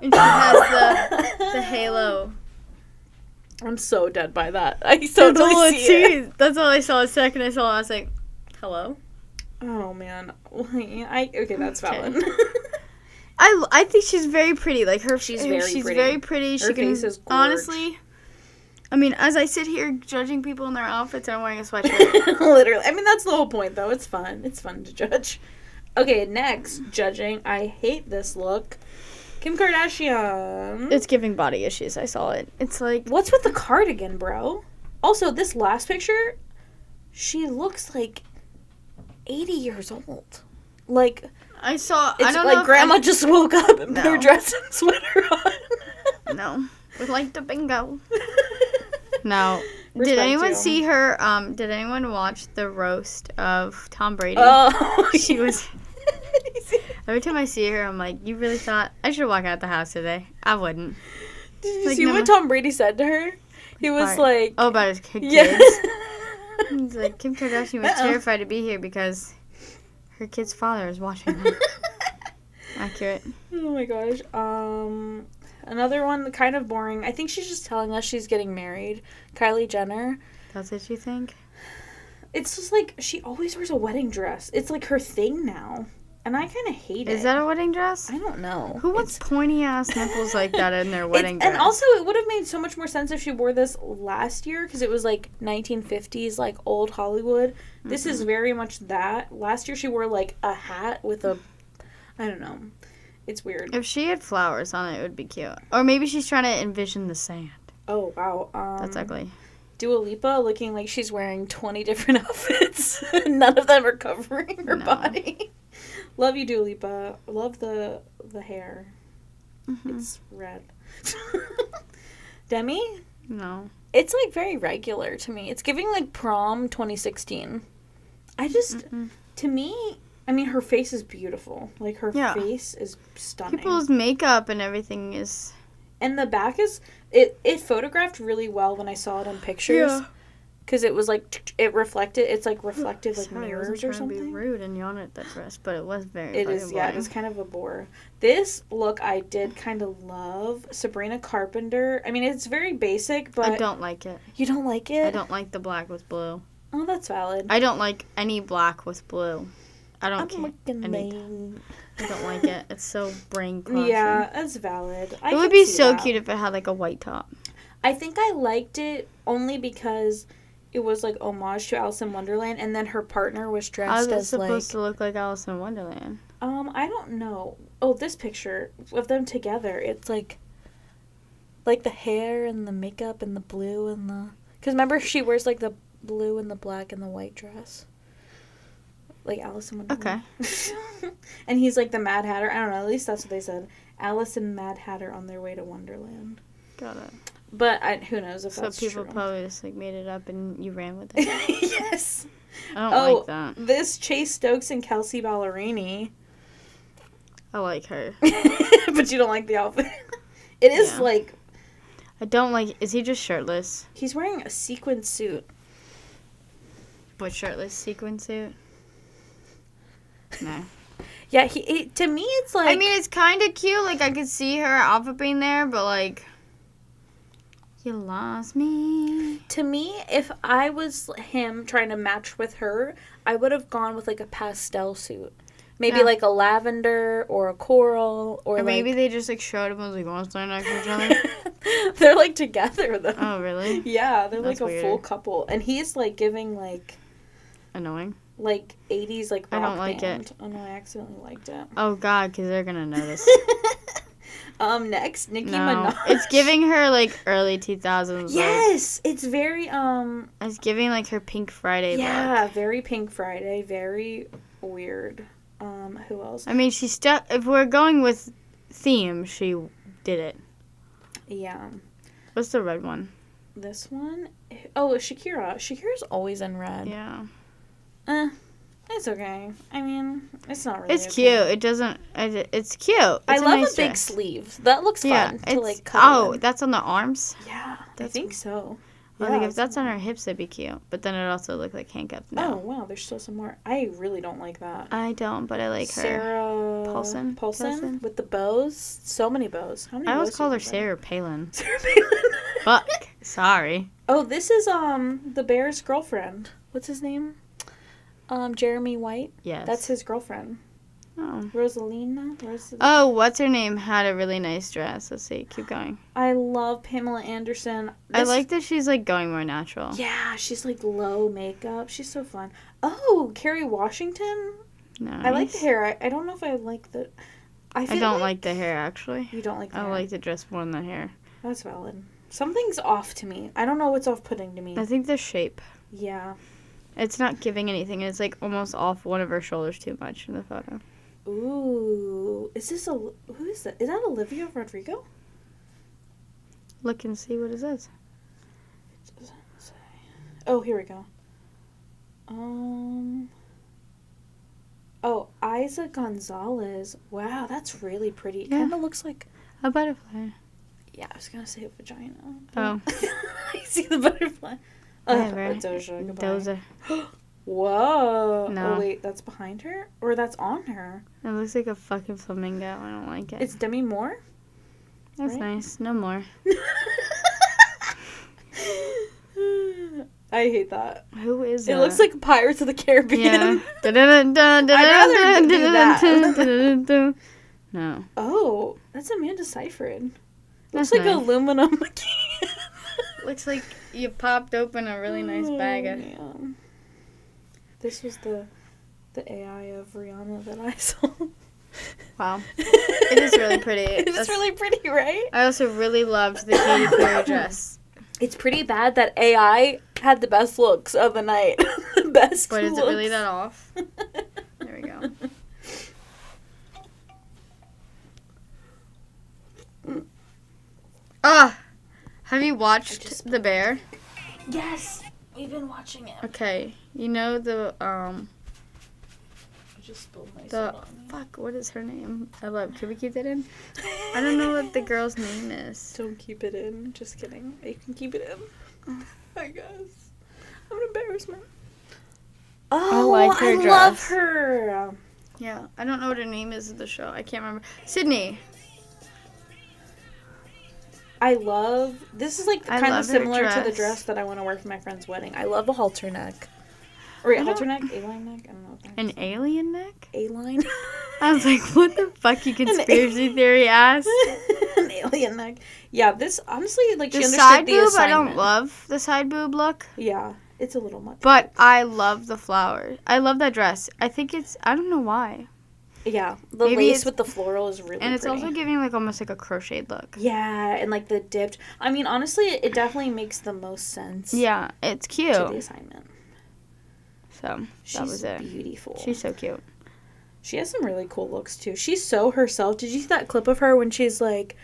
And she has the halo. I'm so dead by that. I totally see it. That's all I saw. The second I saw it, I was like, hello? Oh, man. Okay, that's valid. I think she's very pretty. Like, she's very pretty. Her face is gorgeous. Honestly, I mean, as I sit here judging people in their outfits, I'm wearing a sweatshirt. Literally. I mean, that's the whole point, though. It's fun. It's fun to judge. Okay, next, judging. I hate this look. Kim Kardashian. It's giving body issues. I saw it. It's like... What's with the cardigan, bro? Also, this last picture, she looks like 80 years old. Like... I saw... It's like grandma just woke up and put her dress and sweater on. No. With like the bingo. Now, did anyone see her? Did anyone watch the roast of Tom Brady? Oh, she was. Every time I see her, I'm like, you really thought I should walk out the house today? I wouldn't. Did you see what Tom Brady said to her? He was like, "Oh, about his kids." Yeah. He's like, Kim Kardashian was terrified to be here because her kid's father is watching her. Accurate. Oh my gosh. Another one, kind of boring. I think she's just telling us she's getting married. Kylie Jenner. That's what you think? It's just like, she always wears a wedding dress. It's like her thing now. And I kind of hate it. Is that a wedding dress? I don't know. Who wants pointy-ass nipples like that in their wedding dress? And also, it would have made so much more sense if she wore this last year, because it was like 1950s, like old Hollywood. Mm-hmm. This is very much that. Last year she wore like a hat with a, I don't know. It's weird. If she had flowers on it, it would be cute. Or maybe she's trying to envision the sand. Oh, wow. That's ugly. Dua Lipa looking like she's wearing 20 different outfits. None of them are covering her body. Love you, Dua Lipa. Love the hair. Mm-hmm. It's red. Demi? No. It's like very regular to me. It's giving like prom 2016. I just, to me... I mean, her face is beautiful. Like, her face is stunning. People's makeup and everything is... And the back is... It photographed really well when I saw it in pictures. Yeah. Because it was, like, it reflected... It's, like, reflective, like, mirrors or something. I wasn't trying to be rude and yawn at that dress, but it was very It is, yeah. It was kind of a bore. This look I did kind of love. Sabrina Carpenter. I mean, it's very basic, but... I don't like it. You don't like it? I don't like the black with blue. Oh, that's valid. I don't like any black with blue. I don't care. I don't like it. It's so brain crushing. Yeah, that's valid. It would be so cute if it had like a white top. I think I liked it only because it was like homage to Alice in Wonderland, and then her partner was dressed How's it as supposed to look like Alice in Wonderland? I don't know. Oh, this picture of them together, it's like the hair and the makeup and the blue and the... Because remember, she wears like the blue and the black and the white dress. Like Alice in Wonderland. Okay. And he's like the Mad Hatter. I don't know, at least that's what they said. Alice and Mad Hatter on their way to Wonderland. Got it. But who knows if that's true. So people probably just like made it up and you ran with it. Yes. I don't like that. This Chase Stokes and Kelsey Ballerini. I like her. But you don't like the outfit. It is like... I don't like... Is he just shirtless? He's wearing a sequin suit. What, shirtless sequin suit? No. Yeah, to me it's like... I mean, it's kind of cute. Like, I could see her outfit being there, but like... You lost me. To me, if I was him trying to match with her, I would have gone with like a pastel suit. Maybe like a lavender or a coral or maybe like... they just like showed him and was like, want to stand next to each other? They're like together though. Oh, really? Yeah, they're That's like a weird. full couple. And he's like giving like... Annoying. Like 80s like rock I don't like band. it. Oh no, I accidentally liked it. Oh god, because they're gonna notice. Next, Nicki Minaj. It's giving her like early 2000s. Yes, it's very It's giving like her Pink Friday. Yeah, look. very Pink Friday, very weird. Who else? I mean, she stuck. If we're going with theme, she did it. Yeah. What's the red one? This one? Oh, Shakira. Shakira's always in red. Yeah. It's okay. I mean, it's not really. It's cute. It doesn't. It's cute. It's I love nice a big dress. sleeve. That looks fun to like cut. Oh, that's on the arms? Yeah, I think so. I think if that's on her hips, it'd be cute. But then it also look like handcuffs. No. Oh wow, there's still some more. I really don't like that. I don't, but I like her. Sarah Paulson with the bows. So many bows. How many? I always bows call do her you think? Sarah Palin. Sarah Palin. Fuck. Sorry. Oh, this is the Bear's girlfriend. What's his name? Jeremy White. Yes. That's his girlfriend. Oh. Rosalina. Oh, what's her name? Had a really nice dress. Let's see. Keep going. I love Pamela Anderson. I like that she's like going more natural. Yeah, she's like low makeup. She's so fun. Oh, Kerry Washington. Nice. I like the hair. I don't know if I like the. I don't like the hair actually. You don't like the hair? I like the dress more than the hair. That's valid. Something's off to me. I don't know what's off-putting to me. I think the shape. Yeah. It's not giving anything. It's like almost off one of her shoulders too much in the photo. Ooh. Is this who is that? Is that Olivia Rodrigo? Look and see what it says. It doesn't say. Oh, here we go. Oh, Isa Gonzalez. Wow, that's really pretty. Yeah. Kind of looks like a butterfly. Yeah, I was gonna say a vagina. Oh. I see the butterfly. Whatever. Doja. Goodbye. Doja. Whoa. No. Oh, wait, that's behind her? Or that's on her? It looks like a fucking flamingo. I don't like it. It's Demi Moore? That's right? nice. No more. I hate that. Who is It looks like Pirates of the Caribbean. Yeah. I'd rather do that. No. Oh, that's Amanda Seyfried. That's Looks like nice. aluminum. Looks like you popped open a really nice bag of... Yeah. This was the AI of Rihanna that I saw. Wow. It is really pretty. It's really pretty, right? I also really loved the Katy Perry dress. It's pretty bad that AI had the best looks of the night. The best But is looks. it really that off? There we go. Have you watched The Bear? Yes, we've been watching it. Okay, you know the I just spilled my soda on me. fuck, what is her name? I love. Can we keep that in? I don't know what the girl's name is. Don't keep it in. Just kidding. You can keep it in. I guess. I'm an embarrassment. Oh, I like her I dress. love her. Yeah, I don't know what her name is of the show. I can't remember. Sydney. This is like I kind of love her similar to the dress. dress that I want to wear for my friend's wedding. I love a halter neck. Or wait, halter neck? A-line neck? I don't know what that An is. alien neck? A-line? I was like, what the fuck, you conspiracy theory ass? An alien Italian neck. Yeah, this, honestly, like, The she understood side the boob, assignment. I don't love the side boob look. Yeah, it's a little much. But I love the flowers. I love that dress. I think it's, I don't know why. Yeah, the Maybe lace it's- with the floral is really And it's pretty. also giving, like, almost like a crocheted look. Yeah, and, like, the dipped. I mean, honestly, it definitely makes the most sense Yeah, it's cute. to the assignment. So, that was it. Beautiful. She's so cute. She has some really cool looks, too. She's so herself. Did you see that clip of her when she's like,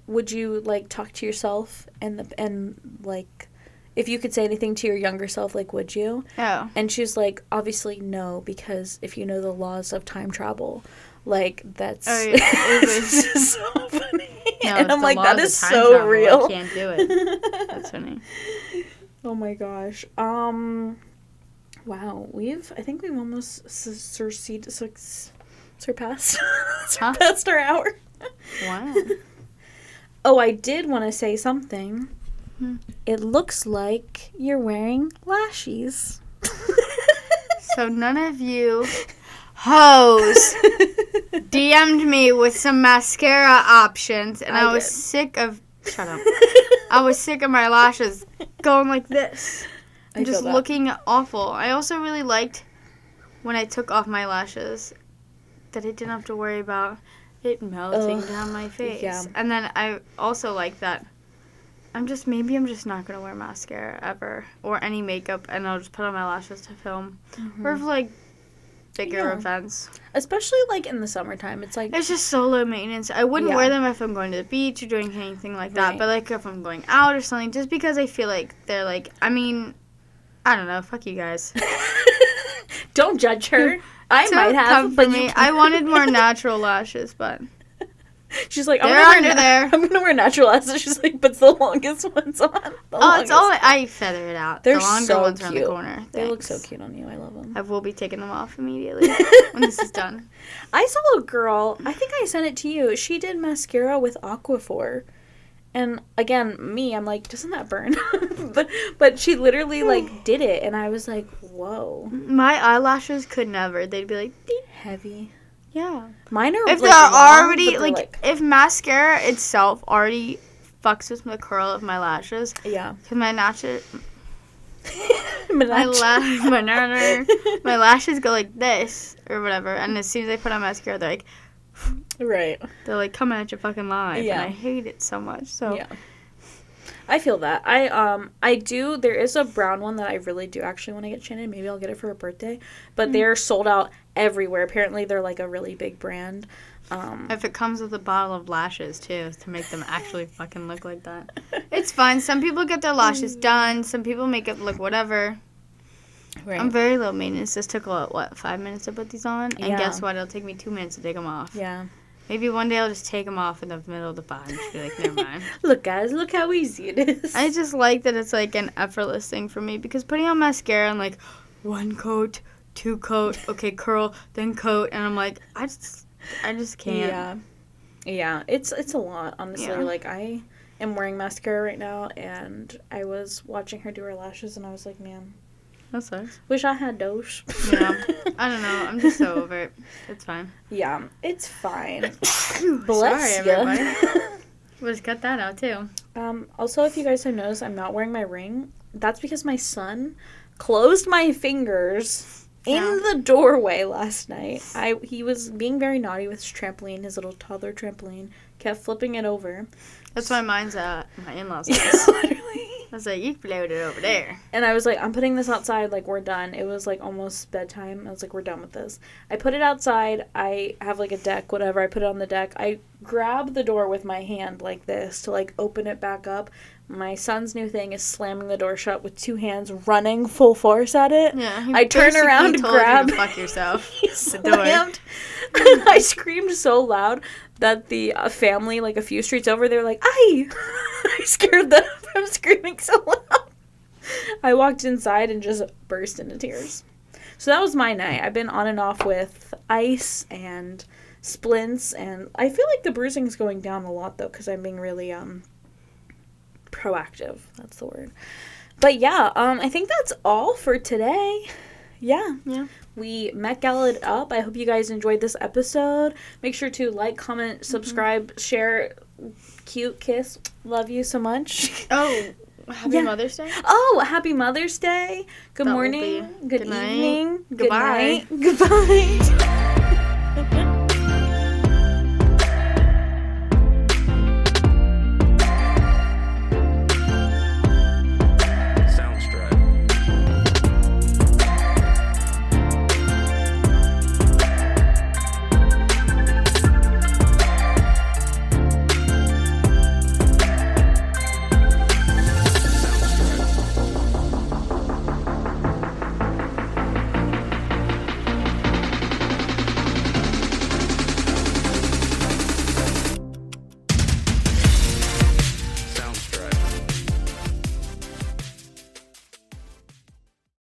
would you, like, talk to yourself and like, if you could say anything to your younger self, like, would you? Oh. And she's like, obviously no, because if you know the laws of time travel, like, that's it's just so funny. No, and it's I'm the like, laws that of is time so travel. real. I can't do it. That's funny. Oh my gosh. Wow. I think we've almost surpassed our hour. Wow. Oh, I did want to say something. It looks like you're wearing lashes. So none of you hoes DM'd me with some mascara options, and I was sick of... Shut up. I was sick of my lashes going like this. And just looking awful. I also really liked when I took off my lashes that I didn't have to worry about it melting down my face. Yeah. And then I also like that maybe I'm just not going to wear mascara ever or any makeup, and I'll just put on my lashes to film. Or for, like, bigger events. Especially, like, in the summertime. It's like... It's just so low maintenance. I wouldn't wear them if I'm going to the beach or doing anything like that. But, like, if I'm going out or something, just because I feel like they're, like... I mean, I don't know. Fuck you guys. Don't judge her. I might have, but me. I wanted more natural lashes, but... She's like, they're under there. I'm gonna wear natural lashes. She's like, but it's the longest ones on. It's all... I feather it out. They're the longer so ones are in cute. the corner. They look so cute on you. I love them. I will be taking them off immediately when this is done. I saw a girl, I think I sent it to you. She did mascara with Aquaphor. And again, I'm like, doesn't that burn? but she literally, like, did it. And I was like, whoa. My eyelashes could never. They'd be like, beep. Heavy. Yeah. Mine are, if like, they're long, already, but they're, like, if mascara itself already fucks with the curl of my lashes. Yeah. Because my lashes go like this or whatever, and as soon as I put on mascara, they're like, right. They're like coming at your fucking live, Yeah. and I hate it so much. So yeah. I feel that. I do. There is a brown one that I really do actually want to get Shannon. Maybe I'll get it for her birthday. But they're sold out everywhere. Apparently, they're like a really big brand. If it comes with a bottle of lashes too, to make them actually fucking look like that, it's fine. Some people get their lashes done. Some people make it look whatever. Right. I'm very low maintenance. This took 5 minutes to put these on, and guess what? It'll take me 2 minutes to take them off. Yeah. Maybe one day I'll just take them off in the middle of the pod and just be like, never mind. Look, guys, look how easy it is. I just like that it's like an effortless thing for me, because putting on mascara and like 1 coat, 2 coat, okay, curl, then coat, and I'm like, I just can't. Yeah, it's a lot, honestly. Yeah. Like, I am wearing mascara right now, and I was watching her do her lashes, and I was like, man, that sucks. Wish I had those. Yeah. I don't know. I'm just so over it. It's fine. Yeah, it's fine. Bless Sorry, everybody. We'll just cut that out, too. Also, if you guys have noticed, I'm not wearing my ring. That's because my son closed my fingers in the doorway last night. He was being very naughty with his trampoline, his little toddler trampoline. Kept flipping it over. That's why mine's at my in-laws' house. Literally. I was like, you float it over there. And I was like, I'm putting this outside, like, we're done. It was, like, almost bedtime. I was like, we're done with this. I put it outside. I have, like, a deck, whatever. I put it on the deck. I grab the door with my hand like this to, like, open it back up. My son's new thing is slamming the door shut with 2 hands, running full force at it. Yeah, I turn around, grab. You to fuck yourself. He slammed. And I screamed so loud that the family, like, a few streets over, they were like, "Ay!" I scared them from screaming so loud. I walked inside and just burst into tears. So that was my night. I've been on and off with ice and splints, and I feel like the bruising is going down a lot, though, because I'm being really, proactive. That's the word. But yeah, I think that's all for today. Yeah. We Met Galla'd up. I hope you guys enjoyed this episode. Make sure to like, comment, subscribe, share. Cute kiss. Love you so much. Oh, happy Mother's Day. Oh, happy Mother's Day. Good morning. Good night. evening. Goodbye. Good night. Goodbye.